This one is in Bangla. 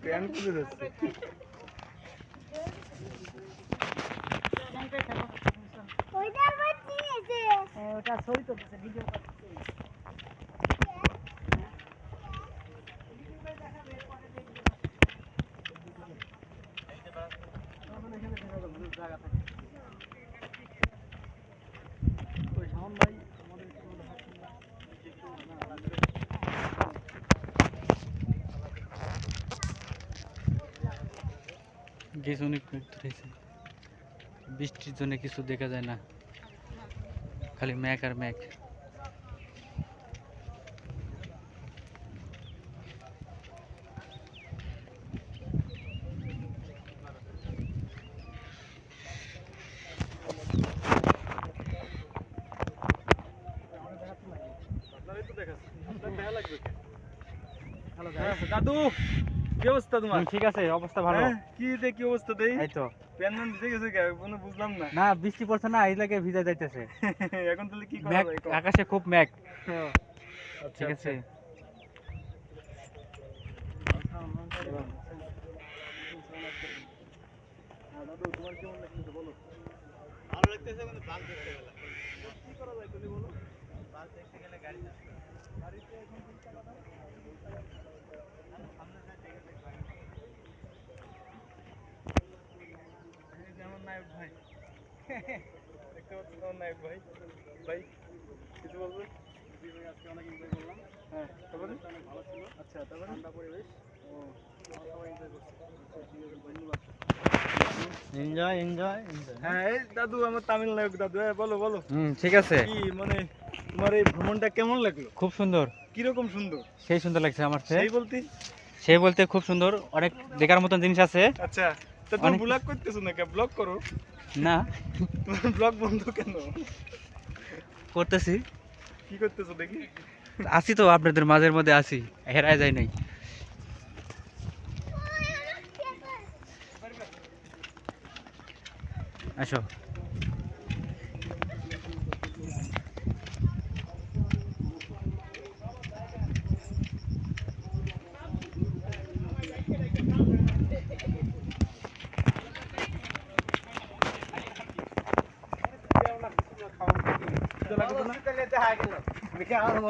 প্যান্ট খুলে যাচ্ছে। ওটা ছবি তুলতেছে, ভিডিও করতেছে। কিছু অনেক মেঘ ধরেছে, বৃষ্টির জন্য কিছু দেখা যায় না, খালি মেঘ আর মেঘ। দাদু কি অবস্থা তোমার? ঠিক আছে, অবস্থা ভালো। কি অবস্থা দেই? এই তো প্যান্ট ভিজে গেছে কোনো বুঝলাম না। না, বৃষ্টি পড়ছে না, এই লাগে ভিজা যাইতেছে। এখন তাহলে কি করা মেঘ, যায়? আকাশে খুব মেঘ। আচ্ছা ঠিক আছে। দাদু তোমার কেমন লাগছে বলো? ভালো লাগতেছে, কিন্তু বাল দেখতে গেলে কি করা যায় তুমি বলো? বাল দেখতে গেলে গাড়ি আসবে, গাড়িতে এখন 20 টাকা দাম, 20 টাকা সামনে সাইড থেকে দেখো আগে কথা। এই যেমন নায়ক ভাই দেখতে পাচ্ছ কেমন নায়ক ভাই? ভাই কিছু বলবেন? জি ভাই, আজকে অনেক এনজয় করলাম। হ্যাঁ, তারপরে অনেক ভালো ছিল। আচ্ছা, তারপরে ঠান্ডা পরিবেশ। ও, সবাই এনজয় করছে। আচ্ছা, ঠিক আছে, ধন্যবাদ। Enjoy enjoy enjoy. হ্যাঁ, এই দাদু আমার তামিল নায়ক দাদু। হ্যাঁ, বলো বলো। ঠিক আছে। কি মানে তোমার এই ভ্রমণটা কেমন লাগলো? খুব সুন্দর। কিরকম সুন্দর? সেই সুন্দর লাগছে আমার চেয়ে। সেই বলতে? সেই বলতে খুব সুন্দর, অনেক দেখার মতন জিনিস আছে। আচ্ছা, তা তুমি ব্লগ করতেছো না কেন? ব্লগ করো না, তোমার ব্লগ বন্ধ কেন? করতেছি। কি করতেছো দেখি? আসি তো আপনাদের মাঝের মধ্যে, আসি, হেরায় যায় নাই। আসো। খাওয়া